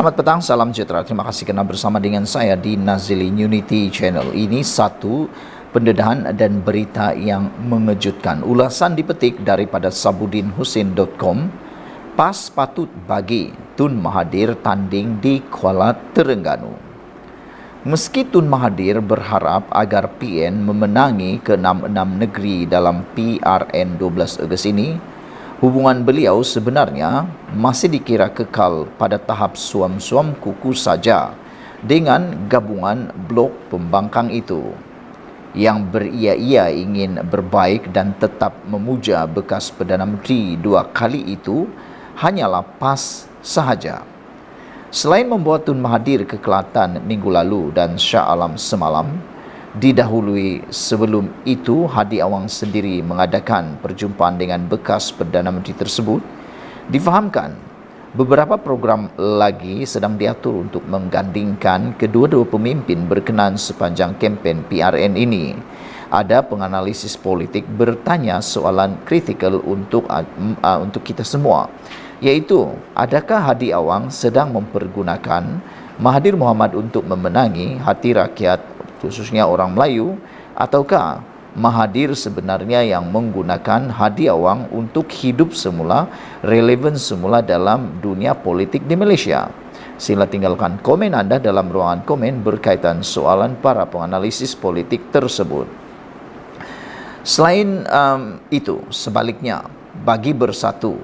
Selamat petang, salam sejahtera. Terima kasih kerana bersama dengan saya di Nazili Unity Channel. Ini satu pendedahan dan berita yang mengejutkan. Ulasan dipetik daripada sabudinhusin.com. PAS patut bagi Tun Mahathir tanding di Kuala Terengganu. Meski Tun Mahathir berharap agar PN memenangi ke-6 negeri dalam PRN 12 Ogos ini, hubungan beliau sebenarnya masih dikira kekal pada tahap suam-suam kuku saja dengan gabungan blok pembangkang itu yang beria-ia ingin berbaik dan tetap memuja bekas Perdana Menteri 2 kali itu hanyalah PAS sahaja. Selain membawa Tun Mahathir ke Kelantan minggu lalu dan Shah Alam semalam, didahului sebelum itu Hadi Awang sendiri mengadakan perjumpaan dengan bekas Perdana Menteri tersebut. Difahamkan beberapa program lagi sedang diatur untuk menggandingkan kedua-dua pemimpin berkenaan sepanjang kempen PRN ini. Ada penganalisis politik bertanya soalan kritikal untuk kita semua, iaitu adakah Hadi Awang sedang mempergunakan Mahathir Mohamad untuk memenangi hati rakyat, khususnya orang Melayu, ataukah Mahathir sebenarnya yang menggunakan Hadi Awang untuk hidup semula, relevan semula dalam dunia politik di Malaysia? Sila tinggalkan komen anda dalam ruangan komen berkaitan soalan para penganalisis politik tersebut. Selain itu, sebaliknya, bagi bersatu,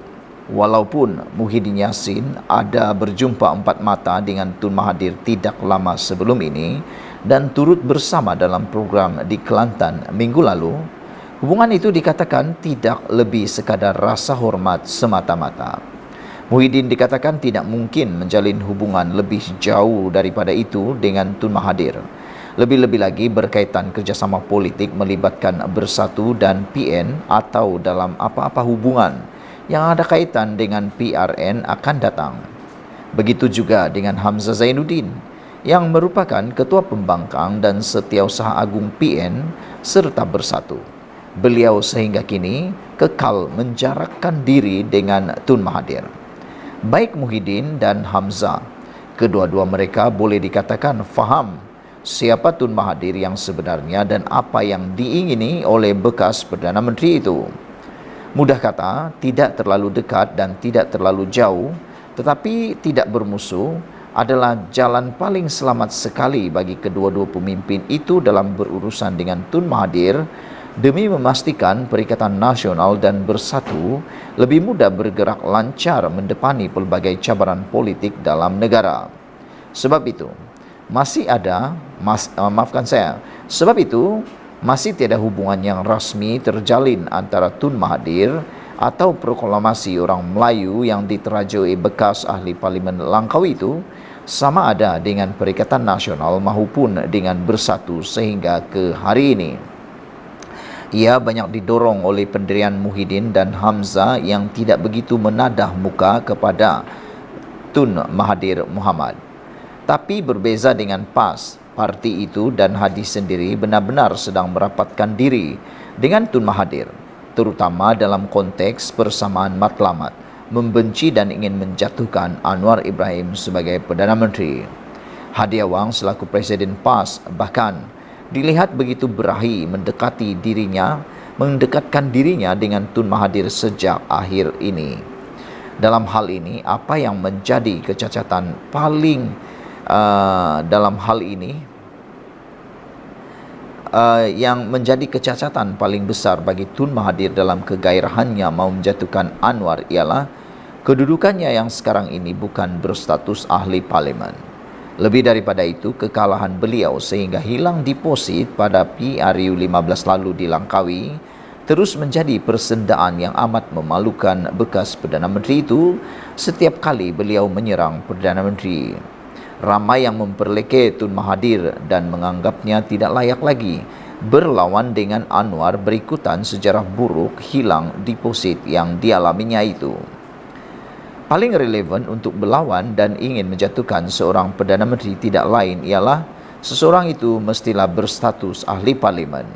walaupun Muhyiddin Yassin ada berjumpa empat mata dengan Tun Mahathir tidak lama sebelum ini dan turut bersama dalam program di Kelantan minggu lalu, hubungan itu dikatakan tidak lebih sekadar rasa hormat semata-mata. Muhyiddin dikatakan tidak mungkin menjalin hubungan lebih jauh daripada itu dengan Tun Mahathir. Lebih-lebih lagi berkaitan kerjasama politik melibatkan Bersatu dan PN atau dalam apa-apa hubungan yang ada kaitan dengan PRN akan datang. Begitu juga dengan Hamzah Zainuddin yang merupakan Ketua Pembangkang dan Setiausaha Agung PN serta Bersatu. Beliau sehingga kini kekal menjarakkan diri dengan Tun Mahathir. Baik Muhyiddin dan Hamzah, kedua-dua mereka boleh dikatakan faham siapa Tun Mahathir yang sebenarnya dan apa yang diingini oleh bekas Perdana Menteri itu. Mudah kata, tidak terlalu dekat dan tidak terlalu jauh, tetapi tidak bermusuh adalah jalan paling selamat sekali bagi kedua-dua pemimpin itu dalam berurusan dengan Tun Mahathir demi memastikan Perikatan Nasional dan Bersatu lebih mudah bergerak lancar mendepani pelbagai cabaran politik dalam negara. Sebab itu, masih tiada hubungan yang rasmi terjalin antara Tun Mahathir atau proklamasi orang Melayu yang diterajui bekas ahli Parlimen Langkawi itu sama ada dengan Perikatan Nasional maupun dengan Bersatu sehingga ke hari ini. Ia banyak didorong oleh pendirian Muhyiddin dan Hamzah yang tidak begitu menadah muka kepada Tun Mahathir Mohamad. Tapi berbeza dengan PAS, parti itu dan Hadi sendiri benar-benar sedang merapatkan diri dengan Tun Mahathir, terutama dalam konteks persamaan matlamat, membenci dan ingin menjatuhkan Anwar Ibrahim sebagai Perdana Menteri. Hadi Awang selaku Presiden PAS bahkan dilihat begitu berahi mendekatkan dirinya dengan Tun Mahathir sejak akhir ini. Dalam hal ini, apa yang menjadi kecacatan paling besar bagi Tun Mahathir dalam kegairahannya mau menjatuhkan Anwar ialah kedudukannya yang sekarang ini bukan berstatus ahli parlimen. Lebih daripada itu, kekalahan beliau sehingga hilang deposit pada PRU 15 lalu di Langkawi terus menjadi persendaan yang amat memalukan bekas Perdana Menteri itu setiap kali beliau menyerang Perdana Menteri. Ramai yang memperlekeh Tun Mahathir dan menganggapnya tidak layak lagi berlawan dengan Anwar berikutan sejarah buruk hilang deposit yang dialaminya itu. Paling relevan untuk berlawan dan ingin menjatuhkan seorang Perdana Menteri tidak lain ialah seseorang itu mestilah berstatus ahli parlimen.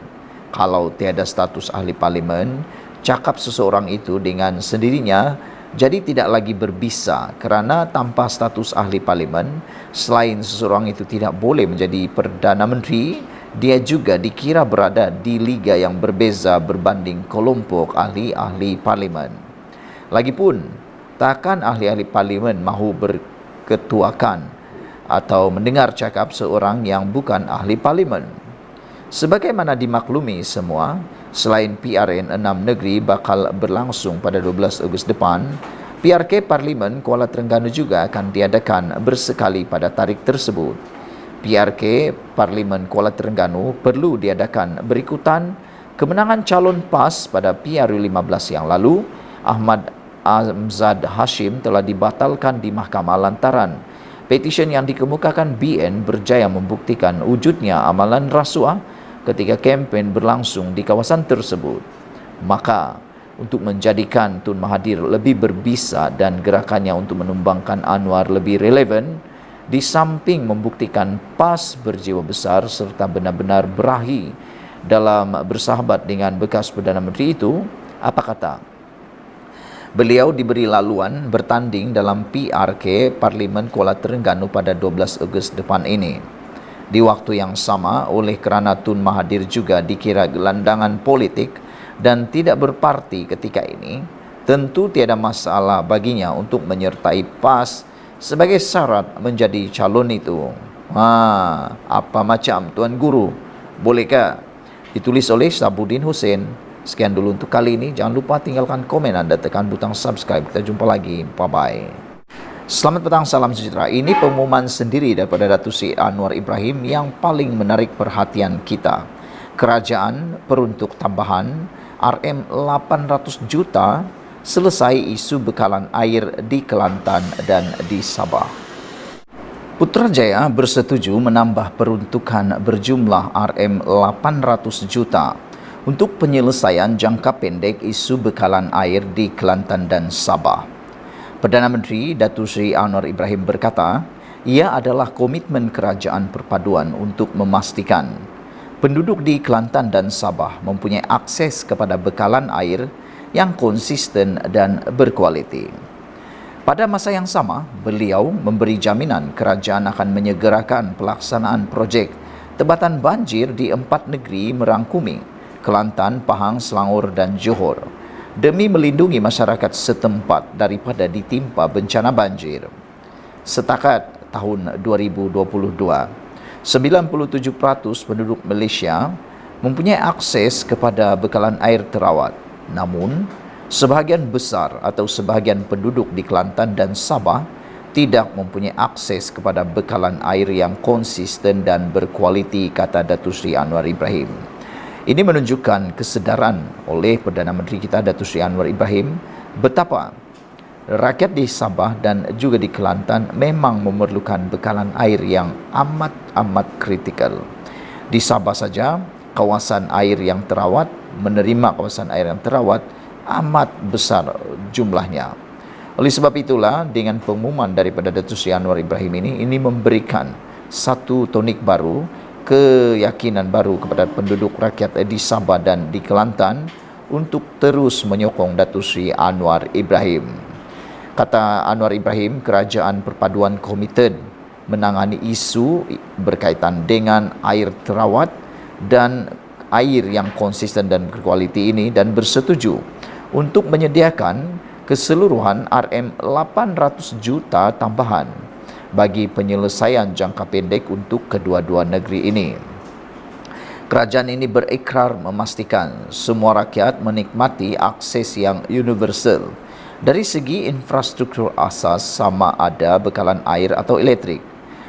Kalau tiada status ahli parlimen, cakap seseorang itu dengan sendirinya Jadi tidak lagi berbisa kerana tanpa status ahli parlimen, selain seseorang itu tidak boleh menjadi Perdana Menteri, dia juga dikira berada di liga yang berbeza berbanding kelompok ahli-ahli parlimen. Lagipun, takkan ahli-ahli parlimen mahu berketuakan atau mendengar cakap seorang yang bukan ahli parlimen. Sebagaimana dimaklumi semua, selain PRN 6 negeri bakal berlangsung pada 12 Ogos depan, PRK Parlimen Kuala Terengganu juga akan diadakan bersekali pada tarikh tersebut. PRK Parlimen Kuala Terengganu perlu diadakan berikutan kemenangan calon PAS pada PRU 15 yang lalu. Ahmad Amzad Hashim telah dibatalkan di mahkamah lantaran petisyen yang dikemukakan BN berjaya membuktikan wujudnya amalan rasuah ketika kempen berlangsung di kawasan tersebut. Maka, untuk menjadikan Tun Mahathir lebih berbisa dan gerakannya untuk menumbangkan Anwar lebih relevan, di samping membuktikan PAS berjiwa besar serta benar-benar berahi dalam bersahabat dengan bekas Perdana Menteri itu, apa kata? Beliau diberi laluan bertanding dalam PRK Parlimen Kuala Terengganu pada 12 Ogos depan ini. Di waktu yang sama, oleh kerana Tun Mahathir juga dikira gelandangan politik dan tidak berparti ketika ini, tentu tiada masalah baginya untuk menyertai PAS sebagai syarat menjadi calon itu. Apa macam Tuan Guru? Bolehkah? Ditulis oleh Sabudin Hussein. Sekian dulu untuk kali ini. Jangan lupa tinggalkan komen anda, tekan butang subscribe. Kita jumpa lagi. Bye-bye. Selamat petang, salam sejahtera. Ini pengumuman sendiri daripada Datuk Seri Anwar Ibrahim yang paling menarik perhatian kita. Kerajaan peruntuk tambahan RM800 juta selesai isu bekalan air di Kelantan dan di Sabah. Putrajaya bersetuju menambah peruntukan berjumlah RM800 juta untuk penyelesaian jangka pendek isu bekalan air di Kelantan dan Sabah. Perdana Menteri Datuk Seri Anwar Ibrahim berkata, ia adalah komitmen kerajaan perpaduan untuk memastikan penduduk di Kelantan dan Sabah mempunyai akses kepada bekalan air yang konsisten dan berkualiti. Pada masa yang sama, beliau memberi jaminan kerajaan akan menyegerakan pelaksanaan projek tebatan banjir di 4 negeri merangkumi Kelantan, Pahang, Selangor dan Johor demi melindungi masyarakat setempat daripada ditimpa bencana banjir. Setakat tahun 2022, 97% penduduk Malaysia mempunyai akses kepada bekalan air terawat. Namun, sebahagian besar atau sebahagian penduduk di Kelantan dan Sabah tidak mempunyai akses kepada bekalan air yang konsisten dan berkualiti, kata Datuk Seri Anwar Ibrahim. Ini menunjukkan kesedaran oleh Perdana Menteri kita Datuk Seri Anwar Ibrahim betapa rakyat di Sabah dan juga di Kelantan memang memerlukan bekalan air yang amat kritikal. Di Sabah saja, kawasan air yang terawat, menerima kawasan air yang terawat amat besar jumlahnya. Oleh sebab itulah, dengan pengumuman daripada Datuk Seri Anwar Ibrahim ini memberikan satu tonik baru, keyakinan baru kepada penduduk rakyat di Sabah dan di Kelantan untuk terus menyokong Datuk Seri Anwar Ibrahim. Kata Anwar Ibrahim, kerajaan perpaduan komited menangani isu berkaitan dengan air terawat dan air yang konsisten dan berkualiti ini dan bersetuju untuk menyediakan keseluruhan RM800 juta tambahan bagi penyelesaian jangka pendek untuk kedua-dua negeri ini. Kerajaan ini berikrar memastikan semua rakyat menikmati akses yang universal dari segi infrastruktur asas, sama ada bekalan air atau elektrik.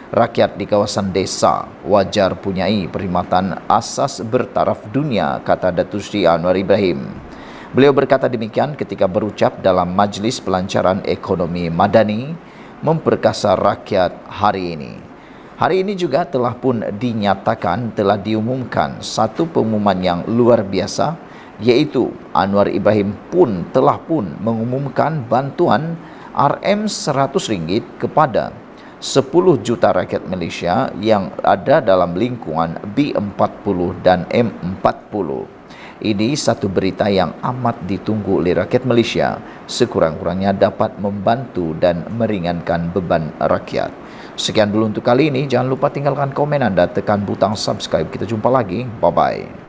Rakyat di kawasan desa wajar punyai perkhidmatan asas bertaraf dunia, kata Datuk Seri Anwar Ibrahim. Beliau berkata demikian ketika berucap dalam Majlis Pelancaran Ekonomi Madani Memperkasa Rakyat hari ini. Hari ini juga telah pun diumumkan satu pengumuman yang luar biasa, iaitu Anwar Ibrahim telah pun mengumumkan bantuan RM100 kepada 10 juta rakyat Malaysia yang ada dalam lingkungan B40 dan M40. Ini satu berita yang amat ditunggu oleh rakyat Malaysia, sekurang-kurangnya dapat membantu dan meringankan beban rakyat. Sekian dulu untuk kali ini, jangan lupa tinggalkan komen anda, tekan butang subscribe. Kita jumpa lagi, bye-bye.